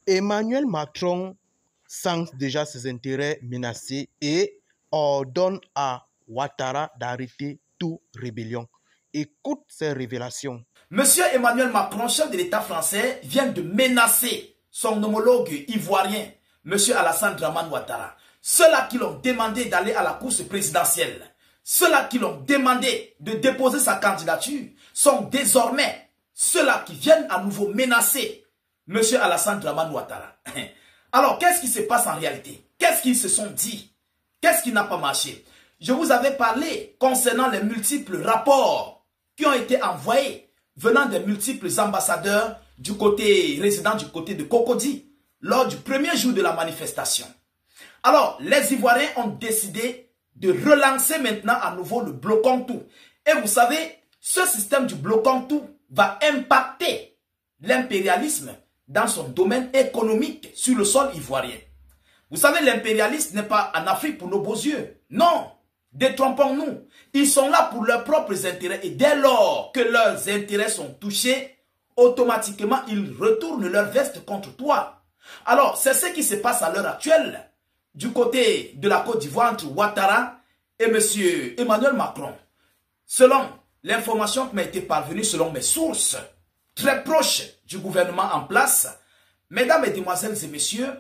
Emmanuel Macron sent déjà ses intérêts menacés et ordonne à Ouattara d'arrêter toute rébellion. Écoute ces révélations. Monsieur Emmanuel Macron, chef de l'État français, vient de menacer son homologue ivoirien, Monsieur Alassane Dramane Ouattara. Ceux-là qui l'ont demandé d'aller à la course présidentielle, ceux-là qui l'ont demandé de déposer sa candidature, sont désormais ceux-là qui viennent à nouveau menacer Monsieur Alassane Dramane Ouattara. Alors, qu'est-ce qui se passe en réalité? Qu'est-ce qu'ils se sont dit? Qu'est-ce qui n'a pas marché? Je vous avais parlé concernant les multiples rapports qui ont été envoyés venant des multiples ambassadeurs du côté résidant du côté de Cocody lors du premier jour de la manifestation. Alors, les Ivoiriens ont décidé de relancer maintenant à nouveau le bloquant tout. Et vous savez, ce système du bloquant tout va impacter l'impérialisme dans son domaine économique sur le sol ivoirien. Vous savez, l'impérialisme n'est pas en Afrique pour nos beaux yeux. Non, détrompons-nous. Ils sont là pour leurs propres intérêts. Et dès lors que leurs intérêts sont touchés, automatiquement, ils retournent leur veste contre toi. Alors, c'est ce qui se passe à l'heure actuelle du côté de la Côte d'Ivoire entre Ouattara et M. Emmanuel Macron. Selon l'information qui m'a été parvenue, selon mes sources très proches du gouvernement en place, mesdames, mesdemoiselles et messieurs,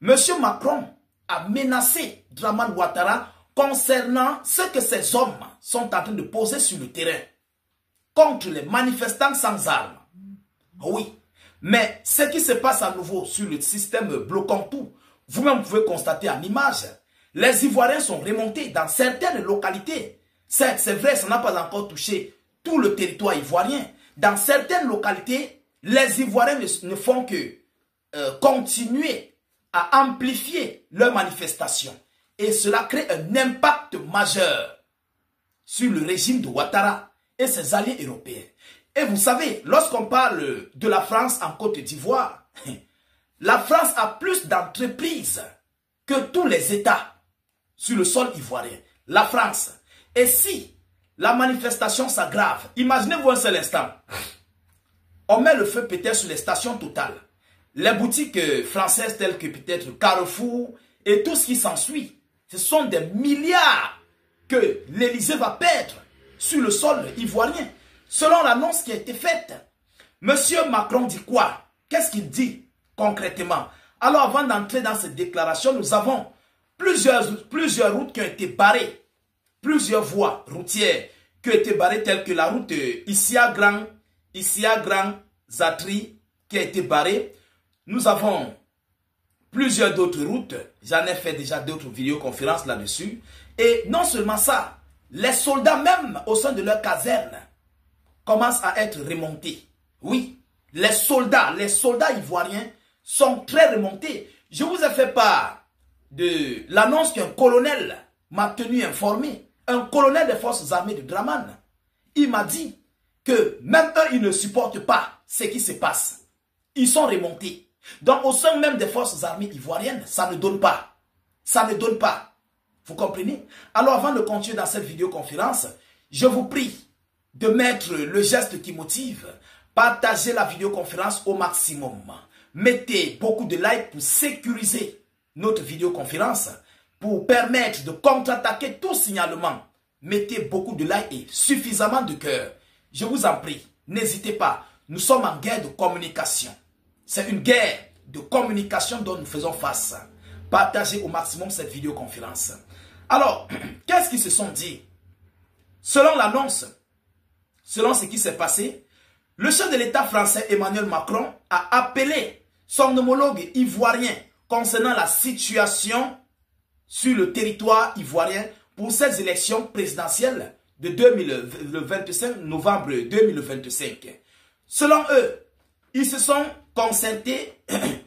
M. Macron a menacé Dramane Ouattara concernant ce que ces hommes sont en train de poser sur le terrain contre les manifestants sans armes. Oui, mais ce qui se passe à nouveau sur le système bloquant tout, vous-même pouvez constater en image, les Ivoiriens sont remontés dans certaines localités. Certes, c'est vrai, ça n'a pas encore touché tout le territoire ivoirien. Dans certaines localités, les Ivoiriens ne font que continuer à amplifier leurs manifestations. Et cela crée un impact majeur sur le régime de Ouattara et ses alliés européens. Et vous savez, lorsqu'on parle de la France en Côte d'Ivoire, la France a plus d'entreprises que tous les États sur le sol ivoirien. La France. Et si la manifestation s'aggrave, imaginez-vous un seul instant, on met le feu peut-être sur les stations Total, les boutiques françaises telles que peut-être Carrefour et tout ce qui s'ensuit. Ce sont des milliards que l'Élysée va perdre sur le sol ivoirien. Selon l'annonce qui a été faite, Monsieur Macron dit quoi? Qu'est-ce qu'il dit concrètement? Alors avant d'entrer dans cette déclaration, nous avons plusieurs routes qui ont été barrées. Plusieurs voies routières qui ont été barrées telles que la route Issia Grand Zatri qui a été barrée. Nous avons plusieurs d'autres routes. J'en ai fait déjà d'autres vidéoconférences là-dessus. Et non seulement ça, les soldats même au sein de leur caserne commencent à être remontés. Oui, les soldats ivoiriens sont très remontés. Je vous ai fait part de l'annonce qu'un colonel m'a tenu informé. Un colonel des forces armées de Dramane. Il m'a dit que même eux, ils ne supportent pas ce qui se passe. Ils sont remontés. Donc au sein même des forces armées ivoiriennes, ça ne donne pas. Ça ne donne pas. Vous comprenez? Alors avant de continuer dans cette vidéoconférence, je vous prie de mettre le geste qui motive. Partagez la vidéoconférence au maximum. Mettez beaucoup de likes pour sécuriser notre vidéoconférence, pour permettre de contre-attaquer tout signalement. Mettez beaucoup de likes et suffisamment de cœur. Je vous en prie, n'hésitez pas. Nous sommes en guerre de communication. C'est une guerre de communication dont nous faisons face. Partagez au maximum cette vidéoconférence. Alors, qu'est-ce qu'ils se sont dit? Selon l'annonce, selon ce qui s'est passé, le chef de l'État français Emmanuel Macron a appelé son homologue ivoirien concernant la situation sur le territoire ivoirien pour ces élections présidentielles de le 25 novembre 2025. Selon eux, ils se sont concertés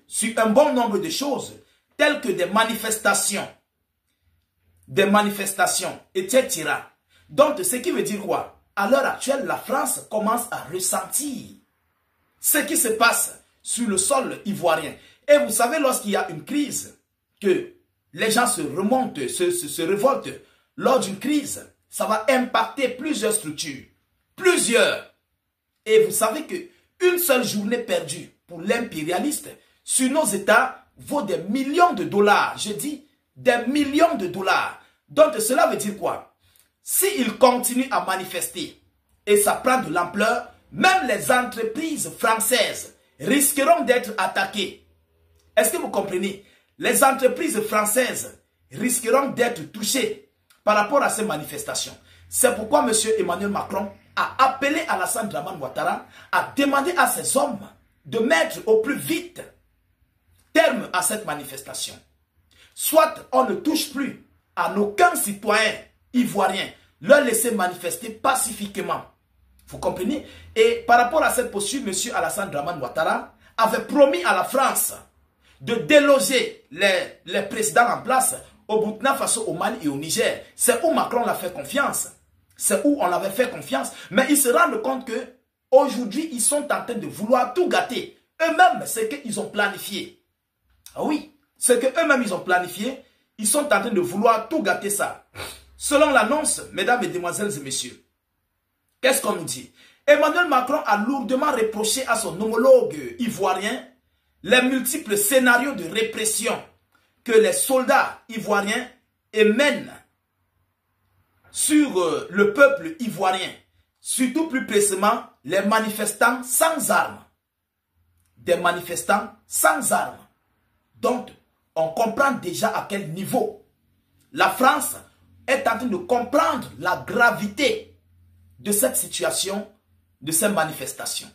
sur un bon nombre de choses, telles que des manifestations, etc. Donc, ce qui veut dire quoi? À l'heure actuelle, la France commence à ressentir ce qui se passe sur le sol ivoirien. Et vous savez, lorsqu'il y a une crise, que les gens se remontent, se révoltent lors d'une crise, ça va impacter plusieurs structures. Plusieurs. Et vous savez qu'une seule journée perdue pour l'impérialiste sur nos États vaut des millions de dollars. Je dis des millions de dollars. Donc cela veut dire quoi? S'ils continuent à manifester et ça prend de l'ampleur, même les entreprises françaises risqueront d'être attaquées. Est-ce que vous comprenez? Les entreprises françaises risqueront d'être touchées par rapport à ces manifestations. C'est pourquoi M. Emmanuel Macron a appelé Alassane Dramane Ouattara à demander à ses hommes de mettre au plus vite terme à cette manifestation. Soit on ne touche plus à aucun citoyen ivoirien, leur laisser manifester pacifiquement. Vous comprenez? Et par rapport à cette posture, M. Alassane Dramane Ouattara avait promis à la France de déloger les présidents en place au Burkina Faso, au Mali et au Niger. C'est où Macron l'a fait confiance. C'est où on l'avait fait confiance. Mais ils se rendent compte que aujourd'hui, ils sont en train de vouloir tout gâter. Eux-mêmes, c'est qu'ils ont planifié. Ah oui, c'est qu'eux-mêmes, ils ont planifié. Ils sont en train de vouloir tout gâter ça. Selon l'annonce, mesdames, mesdemoiselles et messieurs, qu'est-ce qu'on nous dit? Emmanuel Macron a lourdement reproché à son homologue ivoirien les multiples scénarios de répression que les soldats ivoiriens émènent sur le peuple ivoirien, surtout plus précisément les manifestants sans armes. Des manifestants sans armes. Donc, on comprend déjà à quel niveau la France est en train de comprendre la gravité de cette situation, de ces manifestations.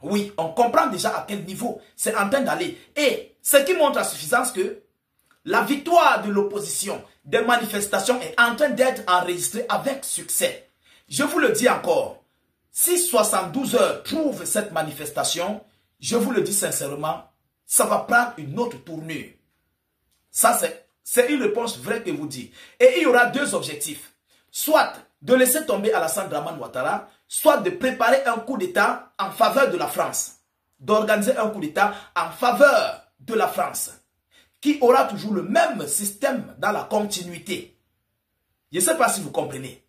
Oui, on comprend déjà à quel niveau c'est en train d'aller. Et ce qui montre à suffisance que la victoire de l'opposition des manifestations est en train d'être enregistrée avec succès. Je vous le dis encore, si 72 heures trouvent cette manifestation, je vous le dis sincèrement, ça va prendre une autre tournure. Ça, c'est une réponse vraie que vous dites. Et il y aura deux objectifs. Soit de laisser tomber Alassane Dramane Ouattara, soit de préparer un coup d'État en faveur de la France. D'organiser un coup d'État en faveur de la France, qui aura toujours le même système dans la continuité. Je ne sais pas si vous comprenez.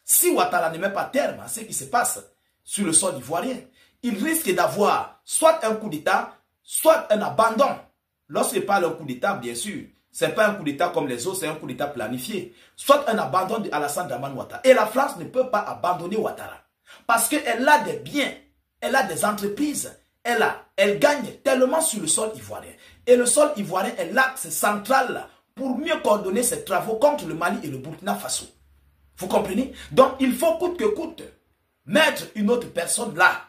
Si Ouattara ne met pas terme à ce qui se passe sur le sol ivoirien, il risque d'avoir soit un coup d'État, soit un abandon. Lorsqu'il parle d'un coup d'État, bien sûr, ce n'est pas un coup d'État comme les autres, c'est un coup d'État planifié. Soit un abandon de Alassane Dramane Ouattara. Et la France ne peut pas abandonner Ouattara. Parce qu'elle a des biens, elle a des entreprises, elle gagne tellement sur le sol ivoirien. Et le sol ivoirien est l'axe central pour mieux coordonner ses travaux contre le Mali et le Burkina Faso. Vous comprenez? Donc il faut coûte que coûte mettre une autre personne là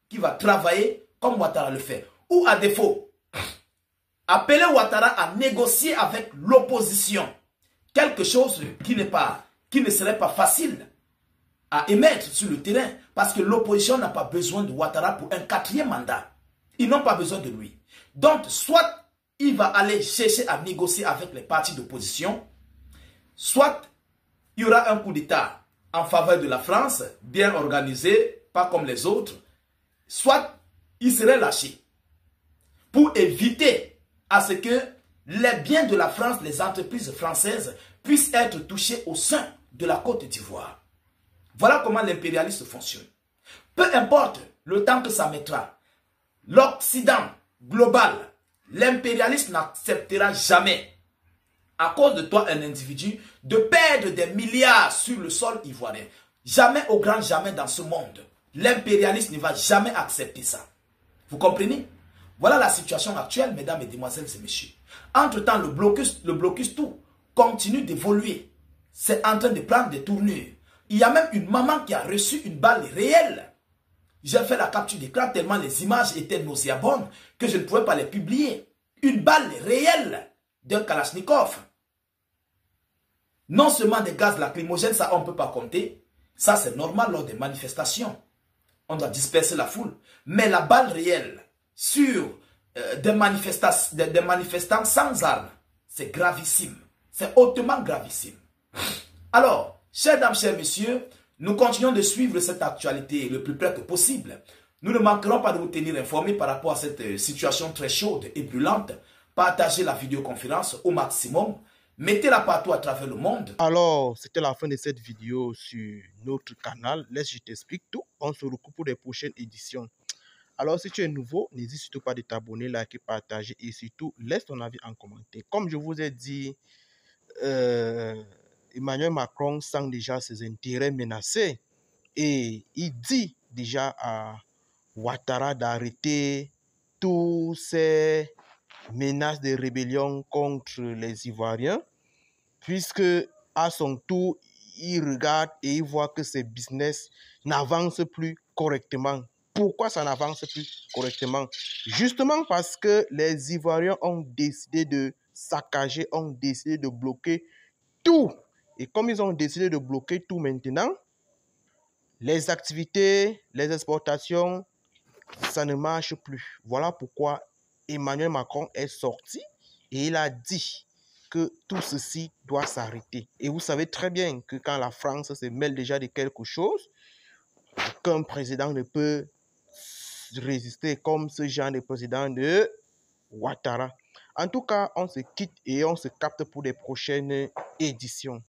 qui va travailler comme Ouattara le fait. Ou à défaut, appeler Ouattara à négocier avec l'opposition. Quelque chose qui ne serait pas facile à émettre sur le terrain. Parce que l'opposition n'a pas besoin de Ouattara pour un 4e mandat. Ils n'ont pas besoin de lui. Donc, soit il va aller chercher à négocier avec les partis d'opposition, soit il y aura un coup d'État en faveur de la France, bien organisé, pas comme les autres, soit il serait lâché pour éviter à ce que les biens de la France, les entreprises françaises, puissent être touchés au sein de la Côte d'Ivoire. Voilà comment l'impérialisme fonctionne. Peu importe le temps que ça mettra, l'Occident global, l'impérialisme n'acceptera jamais, à cause de toi un individu, de perdre des milliards sur le sol ivoirien. Jamais au grand jamais dans ce monde. L'impérialisme ne va jamais accepter ça. Vous comprenez? Voilà la situation actuelle, mesdames, mesdemoiselles et messieurs. Entre-temps, le blocus tout continue d'évoluer. C'est en train de prendre des tournures. Il y a même une maman qui a reçu une balle réelle. J'ai fait la capture d'écran tellement les images étaient nauséabondes que je ne pouvais pas les publier. Une balle réelle d'un Kalachnikov. Non seulement des gaz lacrymogènes, ça on ne peut pas compter. Ça c'est normal lors des manifestations. On doit disperser la foule. Mais la balle réelle sur des manifestants sans armes, c'est gravissime. C'est hautement gravissime. Alors, chers dames, chers messieurs, nous continuons de suivre cette actualité le plus près que possible. Nous ne manquerons pas de vous tenir informés par rapport à cette situation très chaude et brûlante. Partagez la vidéoconférence au maximum. Mettez-la partout à travers le monde. Alors, c'était la fin de cette vidéo sur notre canal. Laisse, je t'explique tout. On se retrouve pour les prochaines éditions. Alors, si tu es nouveau, n'hésite surtout pas de t'abonner, liker, partager et surtout, laisse ton avis en commentaire. Comme je vous ai dit, Emmanuel Macron sent déjà ses intérêts menacés et il dit déjà à Ouattara d'arrêter tous ces menaces de rébellion contre les Ivoiriens, puisque à son tour, il regarde et il voit que ces business n'avancent plus correctement. Pourquoi ça n'avance plus correctement? Justement parce que les Ivoiriens ont décidé de saccager, ont décidé de bloquer tout. Et comme ils ont décidé de bloquer tout maintenant, les activités, les exportations, ça ne marche plus. Voilà pourquoi Emmanuel Macron est sorti et il a dit que tout ceci doit s'arrêter. Et vous savez très bien que quand la France se mêle déjà de quelque chose, qu'un président ne peut résister comme ce genre de président de Ouattara. En tout cas, on se quitte et on se capte pour les prochaines éditions.